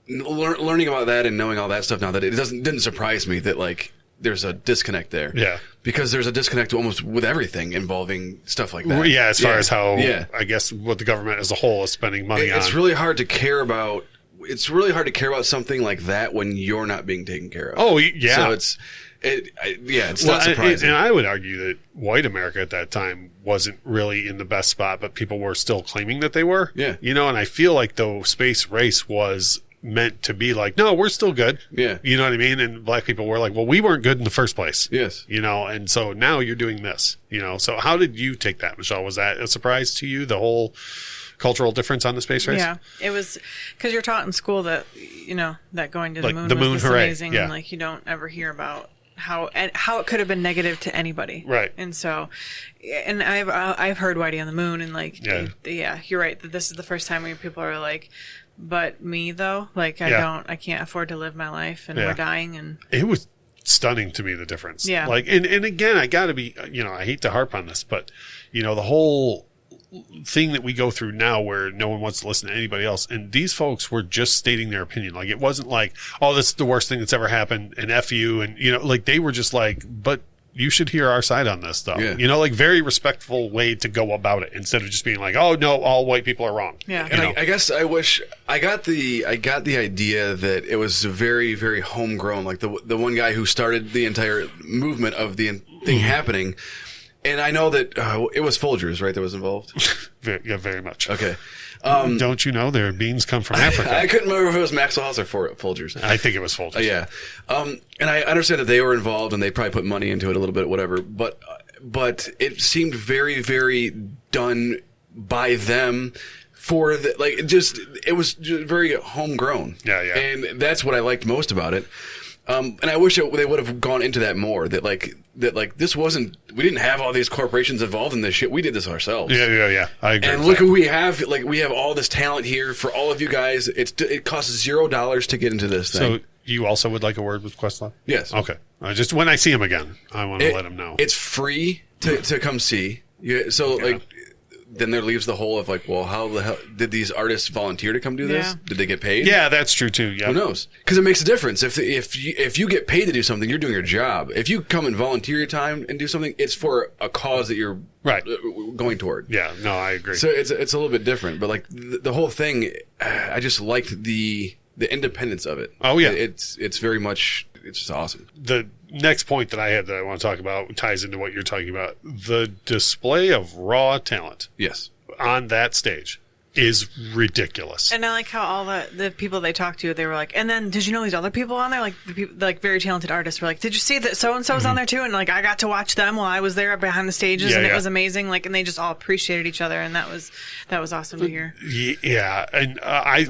learning about that and knowing all that stuff now, that it didn't surprise me that there's a disconnect there. Yeah. Because there's a disconnect almost with everything involving stuff like that. Yeah, as far as how, I guess, what the government as a whole is spending money on. It's really hard to care about. It's really hard to care about something like that when you're not being taken care of. Oh, yeah. So it's not surprising. And I would argue that white America at that time wasn't really in the best spot, but people were still claiming that they were. Yeah. And I feel like the space race was meant to be like, no, we're still good. Yeah. You know what I mean? And Black people were like, well, we weren't good in the first place. Yes. And so now you're doing this, So how did you take that, Michelle? Was that a surprise to you, the whole cultural difference on the space race? Yeah, it was, because you're taught in school that, that going to the moon the was moon, this hooray. amazing, and you don't ever hear about how it could have been negative to anybody. Right. And so, and I've heard Whitey on the Moon, and like, yeah, you're right. That this is the first time where people are like, but me though, like I can't afford to live my life, and we're dying, and it was stunning to me, the difference. Yeah. Like, and again, I gotta be, I hate to harp on this, but the whole thing that we go through now where no one wants to listen to anybody else, and these folks were just stating their opinion. Like, it wasn't like, oh, this is the worst thing that's ever happened, and F you, and like, they were just like, but you should hear our side on this stuff. Yeah. Like, very respectful way to go about it, instead of just being like, oh no, all white people are wrong. Yeah. And I guess I wish I got the idea that it was very, very homegrown, like the one guy who started the entire movement of the thing happening. And I know that it was Folgers, right, that was involved? Very much. Okay. Don't you know their beans come from Africa? I couldn't remember if it was Maxwell House or Folgers. I think it was Folgers. Yeah. And I understand that they were involved and they probably put money into it a little bit, whatever. But it seemed very, very done by them for it was just very homegrown. Yeah. And that's what I liked most about it. And I wish they would have gone into that more. That this wasn't. We didn't have all these corporations involved in this shit. We did this ourselves. Yeah. I agree. And look who we have. Like, we have all this talent here for all of you guys. It costs $0 to get into this thing. So you also would like a word with Questlove? Yes. Okay. Just when I see him again, I want to let him know. It's free to come see. Then there leaves the whole of like, well, how the hell did these artists volunteer to come do this? Yeah. Did they get paid? Yeah, that's true too. Yeah. Who knows? Because it makes a difference. If you get paid to do something, you're doing your job. If you come and volunteer your time and do something, it's for a cause that you're going toward. Yeah. No, I agree. So it's a little bit different, but like the whole thing, I just liked the independence of it. Oh yeah, it's very much. It's just awesome. The next point that I had that I want to talk about ties into what you're talking about. The display of raw talent. Yes. On that stage is ridiculous. And I like how all the people they talked to, they were like, and then did you know these other people on there? Like the people, like very talented artists were like, did you see that so-and-so's on there too? And like, I got to watch them while I was there behind the stages, and it was amazing. Like, and they just all appreciated each other, and that was awesome to hear. Yeah. And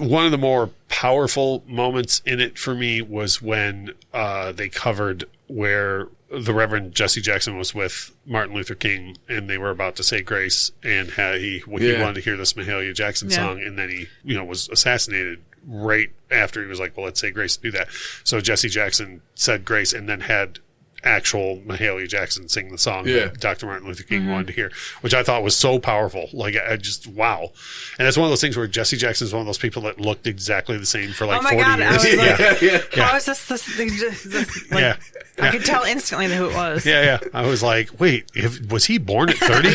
one of the more powerful moments in it for me was when they covered where the Reverend Jesse Jackson was with Martin Luther King, and they were about to say grace, and he wanted to hear this Mahalia Jackson song, and then he was assassinated right after he was like, well, let's say grace to do that. So Jesse Jackson said grace and then had actual Mahalia Jackson sing the song that Dr. Martin Luther King wanted to hear, which I thought was so powerful. Like, I just, wow. And it's one of those things where Jesse Jackson is one of those people that looked exactly the same for like 40 years. I was like, how is this like, I could tell instantly who it was. Yeah. I was like, wait, was he born at 30?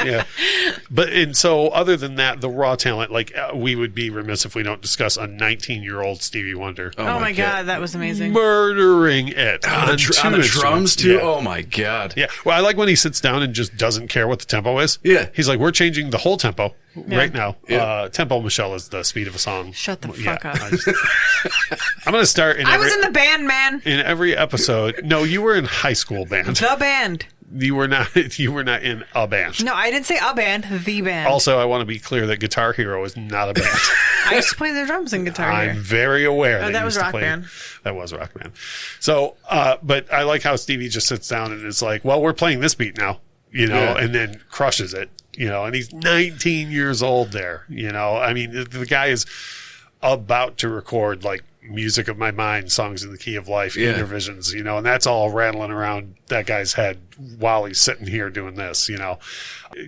Yeah. And so other than that, the raw talent, like we would be remiss if we don't discuss a 19-year-old Stevie Wonder. Oh my God, that was amazing. Murdering it. On the drums too. Yeah. Oh my God. Yeah. Well, I like when he sits down and just doesn't care what the tempo is. Yeah. He's like, we're changing the whole tempo right now. Yeah. Tempo, Michelle, is the speed of a song. Shut the fuck up. I'm going to start I was in the band, man. In every episode. No, you were in high school band. The band. You were not in a band. No, I didn't say a band, the band. Also, I want to be clear that Guitar Hero is not a band. I used to play the drums in Guitar Hero. I'm very aware that was Rock Band. That was Rock Band. So, but I like how Stevie just sits down and is like, well, we're playing this beat now, and then crushes it, and he's 19 years old there, I mean, the guy is about to record like Music of My Mind, Songs in the Key of Life, Intervisions, and that's all rattling around that guy's head while he's sitting here doing this,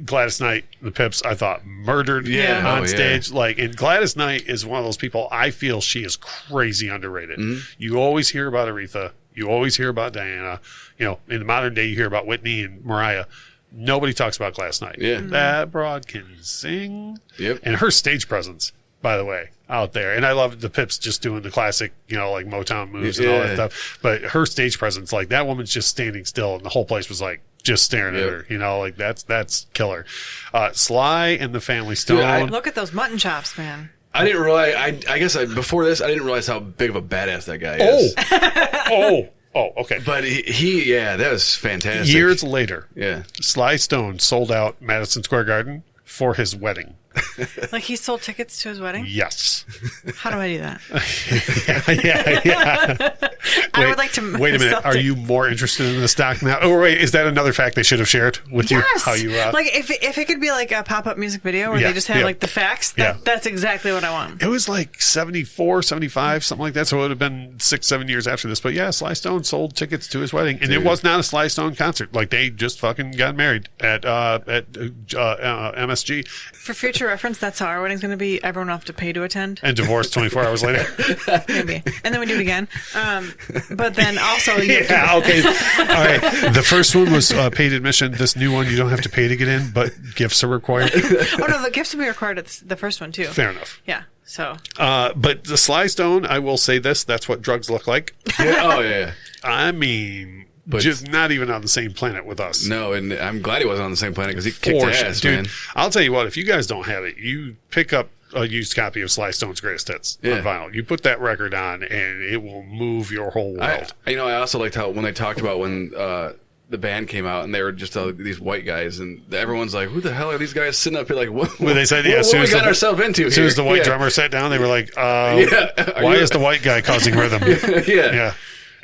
Gladys Knight, the Pips, I thought murdered on stage. Like, and Gladys Knight is one of those people, I feel she is crazy underrated. Mm-hmm. You always hear about Aretha. You always hear about Diana. In the modern day, you hear about Whitney and Mariah. Nobody talks about Gladys Knight. Yeah. That broad can sing. Yep. And her stage presence, by the way, out there. And I love the Pips just doing the classic, like Motown moves and all that stuff. But her stage presence, like that woman's just standing still and the whole place was like just staring at her, like that's killer. Sly and the Family Stone. Dude, look at those mutton chops, man. I didn't realize, I guess before this, I didn't realize how big of a badass that guy is. Oh, okay. But he that was fantastic. Years later, Sly Stone sold out Madison Square Garden for his wedding. Like he sold tickets to his wedding? Yes. How do I do that? yeah. I would like to. Wait a minute. Are you more interested in the stock now? Oh, wait. Is that another fact they should have shared with you? Yes. How you like if it could be like a pop-up music video where they just have like the facts, that's exactly what I want. It was like 74, 75, something like that. So it would have been 6-7 years after this. But yeah, Sly Stone sold tickets to his wedding, and it was not a Sly Stone concert. Like they just fucking got married at MSG. For future reference, that's how our wedding's going to be. Everyone will have to pay to attend. And divorced 24 hours later. Maybe. And then we do it again. But then also... okay. All right. The first one was paid admission. This new one, you don't have to pay to get in, but gifts are required. Oh, no, the gifts will be required at the first one, too. Fair enough. Yeah, so... But the Sly Stone, I will say this, that's what drugs look like. Yeah. Oh, yeah. I mean... But just not even on the same planet with us. No, and I'm glad he wasn't on the same planet because he kicked ass, dude, man. I'll tell you what, if you guys don't have it, you pick up a used copy of Sly Stone's Greatest Hits on vinyl. You put that record on, and it will move your whole world. I also liked how when they talked about when the band came out and they were just these white guys, and everyone's like, "Who the hell are these guys sitting up here?" Like, what they said, what we got ourselves into? As soon as the white drummer sat down, they were like, "Why is the white guy causing rhythm?" Yeah.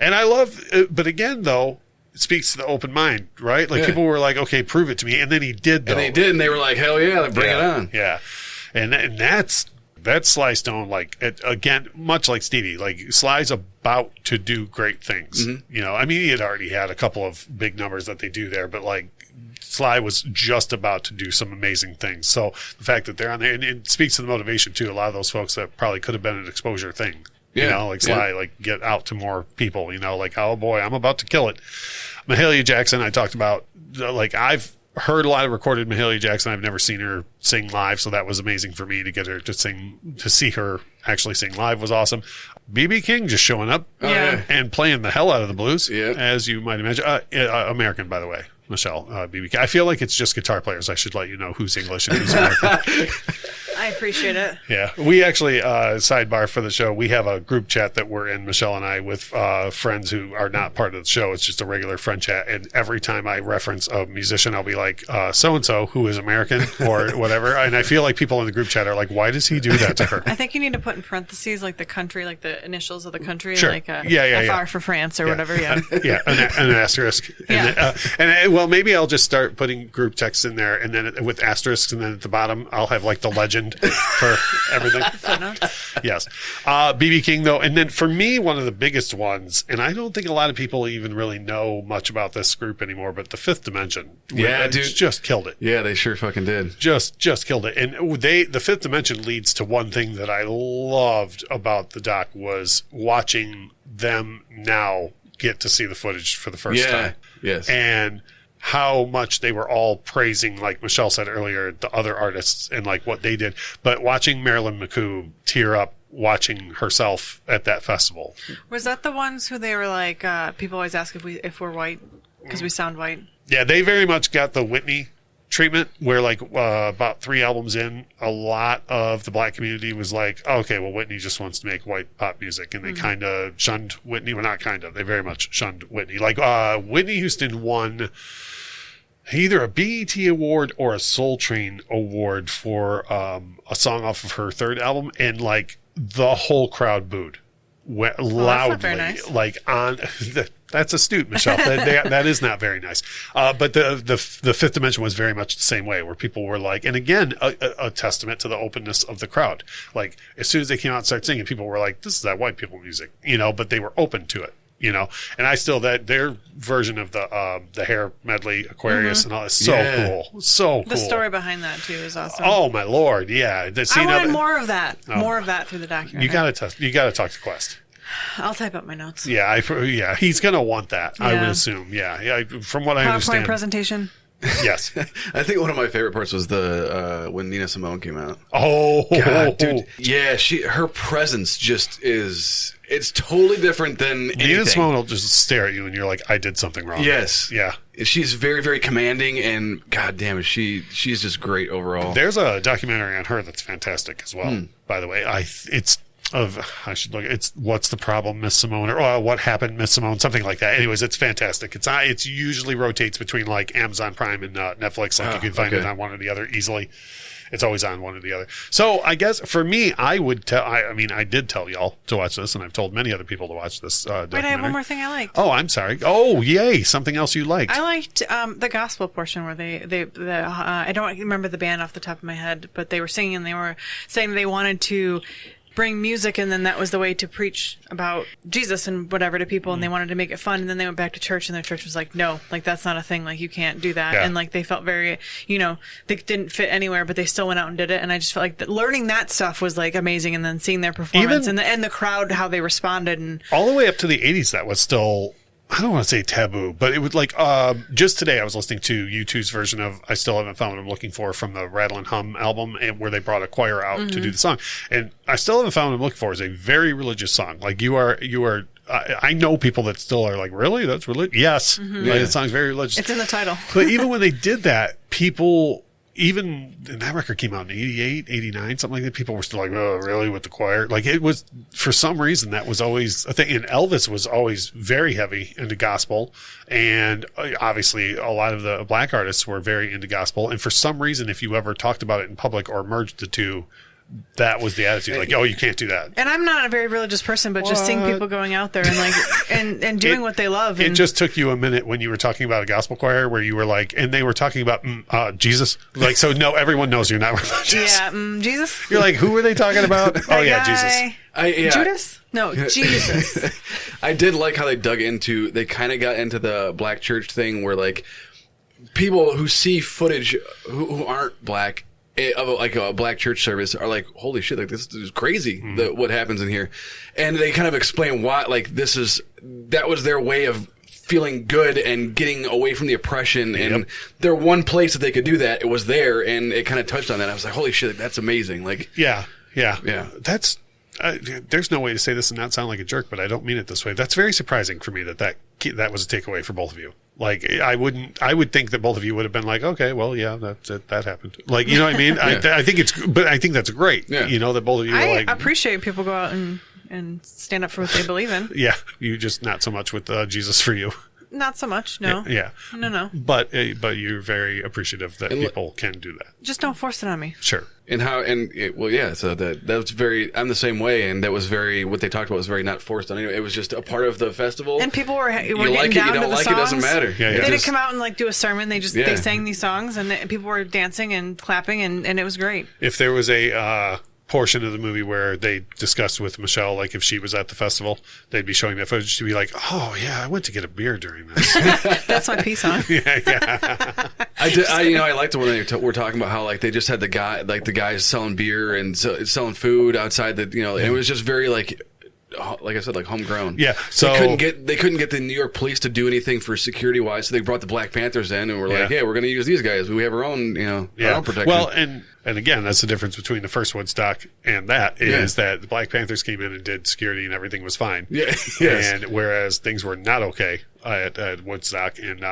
And I love, but again, though, it speaks to the open mind, right? Like people were like, okay, prove it to me. And then he did, though. And they did, and they were like, hell yeah, bring it on. Yeah. And that's Sly Stone, like, again, much like Stevie, like Sly's about to do great things. Mm-hmm. You know, I mean, he had already had a couple of big numbers that they do there, but like, Sly was just about to do some amazing things. So the fact that they're on there, and it speaks to the motivation, too. A lot of those folks that probably could have been an exposure thing. You know, like Sly, like get out to more people, you know, like, oh boy, I'm about to kill it. Mahalia Jackson, I talked about, like, I've heard a lot of recorded Mahalia Jackson. I've never seen her sing live, so that was amazing for me to get her to sing, to see her actually sing live was awesome. B.B. King just showing up and playing the hell out of the blues, as you might imagine. American, by the way, Michelle, B.B. King. I feel like it's just guitar players. I should let you know who's English and who's American. I appreciate it. Yeah. We actually, sidebar for the show, we have a group chat that we're in, Michelle and I, with friends who are not part of the show. It's just a regular friend chat. And every time I reference a musician, I'll be like, so-and-so, who is American or whatever. And I feel like people in the group chat are like, why does he do that to her? I think you need to put in parentheses, like the country, like the initials of the country. Sure. Like FR for France or whatever. Yeah. An asterisk. And well, maybe I'll just start putting group texts in there, and then with asterisks, and then at the bottom, I'll have like the legend for everything. Yes. B.B. King, though, and then for me, one of the biggest ones, and I don't think a lot of people even really know much about this group anymore, but the Fifth Dimension. Yeah, dude. Just killed it. Yeah, they sure fucking did. Just killed it. And the Fifth Dimension leads to one thing that I loved about the doc was watching them now get to see the footage for the first time. Yes. And how much they were all praising, like Michelle said earlier, the other artists and like what they did. But watching Marilyn McCoo tear up watching herself at that festival. Was that the ones who they were like, people always ask if we're white because we sound white? Yeah, they very much got the Whitney treatment where like about 3 albums in, a lot of the black community was like, oh, okay, well, Whitney just wants to make white pop music. And they kind of shunned Whitney. Well, not kind of. They very much shunned Whitney. Like Whitney Houston won either a BET award or a Soul Train award for a song off of her third album. And like the whole crowd booed loudly. That's not very nice. Like on... That's astute, Michelle. That is not very nice. But the Fifth Dimension was very much the same way, where people were like, and again, a testament to the openness of the crowd. Like, as soon as they came out and started singing, people were like, this is that white people music, you know, but they were open to it, you know. And I still, their version of the hair medley, Aquarius, and all that, cool. So cool. The story behind that, too, is awesome. Oh, my Lord. Yeah. I wanted more of that. More of that through the documentary. You got to talk to Quest. I'll type up my notes. Yeah, he's going to want that, I would assume. Yeah, from what I understand. PowerPoint presentation? Yes. I think one of my favorite parts was the when Nina Simone came out. Oh, God, dude. Yeah, her presence just is... It's totally different than anything. Nina Simone will just stare at you and you're like, I did something wrong. Yes. Yeah. She's very, very commanding, and God damn it, she's just great overall. There's a documentary on her that's fantastic as well, by the way. I should look. It's What's the Problem, Miss Simone, or What Happened, Miss Simone, something like that. Anyways, it's fantastic. It's usually rotates between like Amazon Prime and Netflix. Like you can find it on one or the other easily. It's always on one or the other. So I guess for me, I did tell y'all to watch this, and I've told many other people to watch this documentary. Wait, I have one more thing I liked. Oh, I'm sorry. Oh, yay. Something else you liked. I liked the gospel portion where I don't remember the band off the top of my head, but they were singing and they were saying they wanted to bring music, and then that was the way to preach about Jesus and whatever to people, and they wanted to make it fun, and then they went back to church, and their church was like, no, like that's not a thing, like you can't do that. And like they felt very, they didn't fit anywhere, but they still went out and did it, and I just felt like learning that stuff was like amazing, and then seeing their performance and the crowd, how they responded, and all the way up to the 80s, that was still, I don't want to say taboo, but it was like, just today I was listening to U2's version of I Still Haven't Found What I'm Looking For from the Rattle and Hum album, and where they brought a choir out to do the song. And I Still Haven't Found What I'm Looking For is a very religious song. Like you are, I know people that still are like, really? That's religious? Yes. Like, the song's very religious. it's in the title. But even when they did that, people, even and that record came out in 88, 89, something like that. People were still like, oh, really? With the choir? Like it was, for some reason, that was always a thing. And Elvis was always very heavy into gospel. And obviously a lot of the black artists were very into gospel. And for some reason, if you ever talked about it in public or merged the two, that was the attitude. Like, oh, you can't do that. And I'm not a very religious person, but just seeing people going out there and like and doing what they love. It just took you a minute when you were talking about a gospel choir where you were like, and they were talking about Jesus. Like, so no, everyone knows you're not religious. Yeah, Jesus. You're like, who were they talking about? Oh yeah, Jesus. Judas? No, Jesus. I did like how they they kind of got into the black church thing where like people who see footage who aren't black of like a black church service are like, holy shit, like this is crazy what happens in here. And they kind of explain why, like that was their way of feeling good and getting away from the oppression. And their one place that they could do that, it was there, and it kind of touched on that. I was like, holy shit, that's amazing. Like, yeah. That's, there's no way to say this and not sound like a jerk, but I don't mean it this way. That's very surprising for me that was a takeaway for both of you. Like, I would think that both of you would have been like, okay, well, yeah, that's it. That happened. Like, you know what I mean? I think that's great. Yeah. That both of you are like. I appreciate people go out and stand up for what they believe in. Yeah. You just not so much with Jesus for you. Not so much, no. Yeah. No. But you're very appreciative that people can do that. Just don't force it on me. Sure. So that was very, I'm the same way, and that was very, what they talked about was very not forced on anyone. It was just a part of the festival. And people were getting like down it, you to don't the like songs. it, doesn't matter. Yeah, they didn't come out and like do a sermon. They sang these songs, and people were dancing and clapping, and it was great. If there was a portion of the movie where they discussed with Michelle, like if she was at the festival, they'd be showing that footage to be like, oh yeah, I went to get a beer during this. That's my piece on. Yeah. I liked it when they were talking about how like they just had the guys selling beer and selling food outside and it was just very like I said, like homegrown. Yeah. So they couldn't get the New York police to do anything for security wise, so they brought the Black Panthers in and were like, yeah, we're going to use these guys. We have our own, our own protection. Well, and again, that's the difference between the first Woodstock and that is that the Black Panthers came in and did security and everything was fine. Yeah. Yes. And whereas things were not okay at Woodstock. And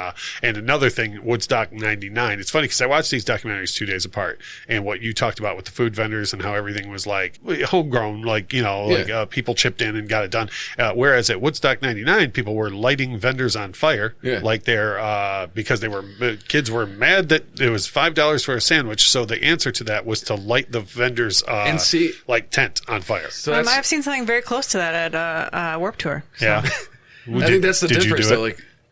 another thing, Woodstock 99. It's funny because I watched these documentaries 2 days apart, and what you talked about with the food vendors and how everything was like homegrown, people chipped in and got it done. Whereas at Woodstock 99, people were lighting vendors on fire, like they're because kids were mad that it was $5 for a sandwich. So the answer to that was to light the vendors tent on fire. So I've seen something very close to that at Warped Tour. So. Yeah. I think that's the difference. Though,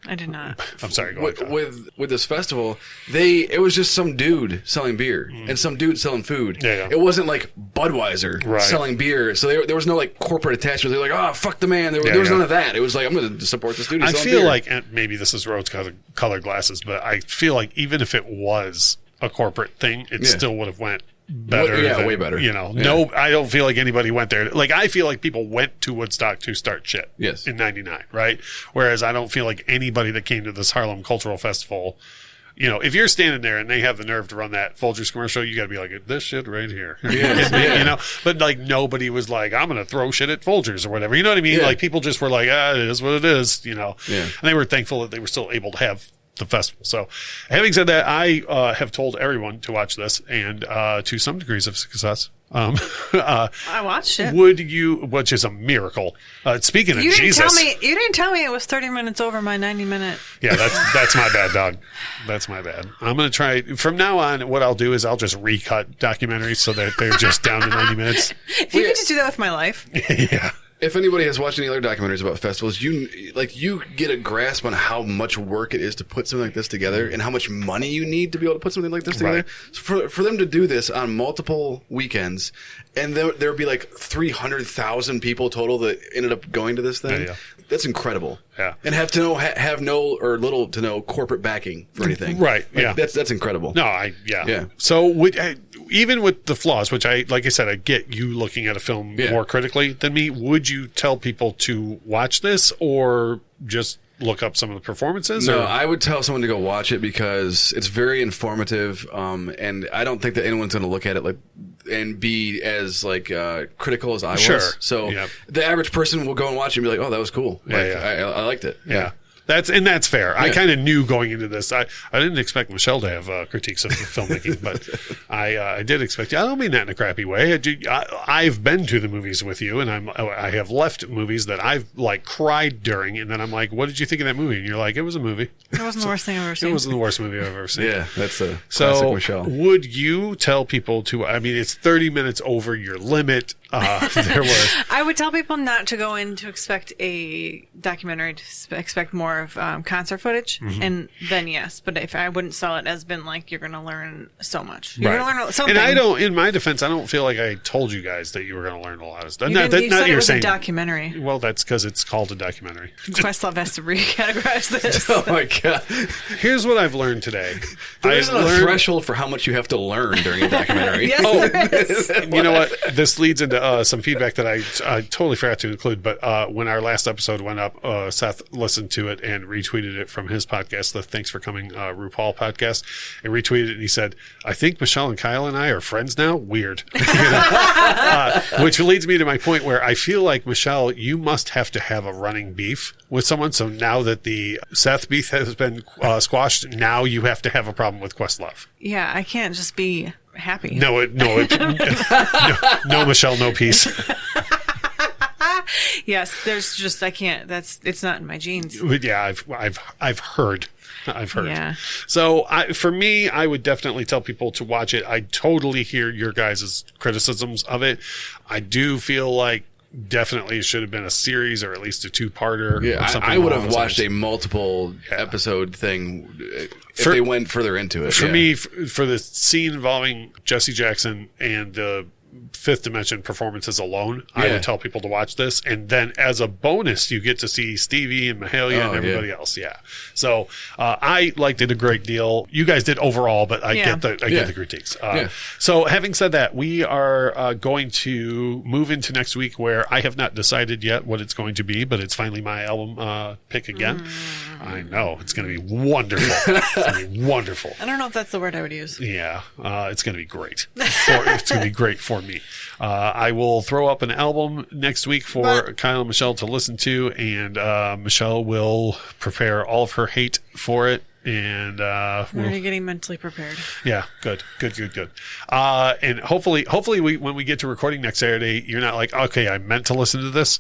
I did not. I'm sorry. Go on. With this festival, it was just some dude selling beer and some dude selling food. Yeah. It wasn't like Budweiser selling beer. So there was no like corporate attachment. They're like, oh fuck the man. There was none of that. It was like, I'm going to support this dude. I feel like, and maybe this is rose-colored glasses, but I feel like even if it was a corporate thing, it still would have went better. Way better. No, I don't feel like anybody went there. Like, I feel like people went to Woodstock to start shit. Yes. In 99, right? Whereas I don't feel like anybody that came to this Harlem Cultural Festival, if you're standing there and they have the nerve to run that Folgers commercial, you got to be like, this shit right here. But like nobody was like, I'm going to throw shit at Folgers or whatever. You know what I mean? Yeah. Like people just were like, it is what it is, And they were thankful that they were still able to have the festival. So having said that, I have told everyone to watch this, and to some degrees of success. I watched it. Would you, which is a miracle. Speaking of Jesus. You didn't tell me it was 30 minutes over my 90-minute. Yeah, that's my bad, dog. That's my bad. I'm going to try, from now on, what I'll do is I'll just recut documentaries so that they're just down to 90 minutes. If you could just do that with my life. Yeah. If anybody has watched any other documentaries about festivals, you get a grasp on how much work it is to put something like this together and how much money you need to be able to put something like this together. Right. So for them to do this on multiple weekends, and there would be like 300,000 people total that ended up going to this thing. Yeah. That's incredible. Yeah. And have no or little to no corporate backing for anything. Right. Like, yeah. That's incredible. No, yeah. So even with the flaws, which like I said, I get you looking at a film more critically than me. Would you tell people to watch this or just look up some of the performances? No, or? I would tell someone to go watch it because it's very informative. And I don't think that anyone's going to look at it and be as critical as I was. So the average person will go and watch it and be like, "Oh, that was cool. I liked it." Yeah. That's fair. Yeah. I kind of knew going into this. I didn't expect Michelle to have critiques of filmmaking, but I did expect. I don't mean that in a crappy way. I've been to the movies with you, and I have left movies that I've cried during, and then I'm like, "What did you think of that movie?" And you're like, "It was a movie. It wasn't the worst thing I've ever seen. It wasn't the worst movie I've ever seen." Yeah, that's a classic Michelle. Would you tell people to? I mean, it's 30 minutes over your limit. I would tell people not to go in to expect a documentary, to expect more of concert footage, and then yes. But if I wouldn't sell it as been like you're going to learn so much, you're going to learn something. And I don't. In my defense, I don't feel like I told you guys that you were going to learn a lot of stuff. You said it was a documentary. Well, that's because it's called a documentary. Questlove has to recategorize this. Oh my god! Here's what I've learned today. There isn't a threshold for how much you have to learn during a documentary. Yes, there is. You know what? This leads into some feedback that I totally forgot to include. But when our last episode went up, Seth listened to it and retweeted it from his podcast, the Thanks for Coming RuPaul podcast, and retweeted it. And he said, "I think Michelle and Kyle and I are friends now." Weird. Which leads me to my point where I feel like, Michelle, you must have to have a running beef with someone. So now that the Seth beef has been squashed, now you have to have a problem with Questlove. Yeah, I can't just be happy. No, Michelle, no peace. Yes, there's just I can't. It's not in my genes. Yeah, I've heard. Yeah. So for me, I would definitely tell people to watch it. I totally hear your guys' criticisms of it. I do feel like definitely it should have been a series or at least a two-parter. Yeah, or something I would have those watched lines. a multiple episode thing if they went further into it. For me, for the scene involving Jesse Jackson and the Fifth Dimension performances alone, I would tell people to watch this. And then as a bonus, you get to see Stevie and Mahalia and everybody else. Yeah. So I liked it a great deal. You guys did overall, but I get the critiques. So having said that, we are going to move into next week where I have not decided yet what it's going to be, but it's finally my album pick again. I know. It's going to be wonderful. It's going to be wonderful. I don't know if that's the word I would use. Yeah. It's going to be great. It's going to be great for me. I will throw up an album next week for Kyle and Michelle to listen to, and Michelle will prepare all of her hate for it. And I'm already getting mentally prepared. Yeah, good. And hopefully, when we get to recording next Saturday, you're not like, okay, I meant to listen to this.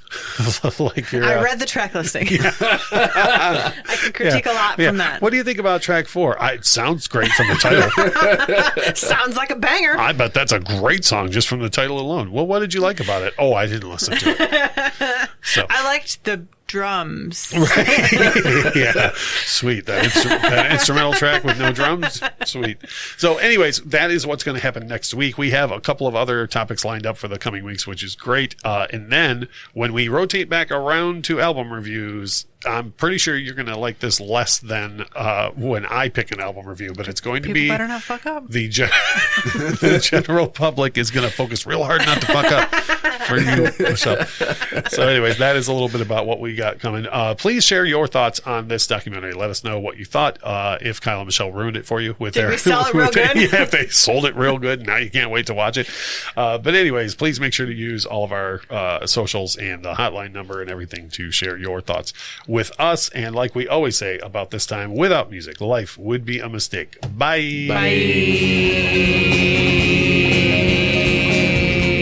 Like I read the track listing. I can critique a lot from that. What do you think about track 4? It sounds great from the title. Sounds like a banger. I bet that's a great song just from the title alone. Well, what did you like about it? Oh, I didn't listen to it. So. I liked the drums. Right. Yeah. Sweet. That instrumental track with no drums. Sweet. So anyways, that is what's going to happen next week. We have a couple of other topics lined up for the coming weeks, which is great. And then when we rotate back around to album reviews, I'm pretty sure you're going to like this less than when I pick an album review, but it's going to be... People better not fuck up. The general public is going to focus real hard not to fuck up for you, Michelle. So anyways, that is a little bit about what we got coming. Please share your thoughts on this documentary. Let us know what you thought. If Kyle and Michelle ruined it for you with Did we sell it real good? Yeah, if they sold it real good, now you can't wait to watch it. But anyways, please make sure to use all of our socials and the hotline number and everything to share your thoughts with us. And like we always say about this time, without music, life would be a mistake. Bye.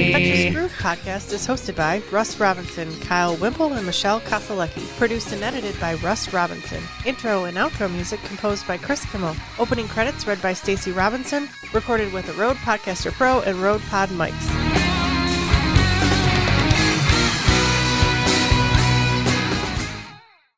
Infectious Groove Podcast is hosted by Russ Robinson, Kyle Wimple, and Michelle Koselecki. Produced and edited by Russ Robinson. Intro and outro music composed by Chris Kimmel. Opening credits read by Stacey Robinson. Recorded with a Rode Podcaster Pro and Rode Pod mics.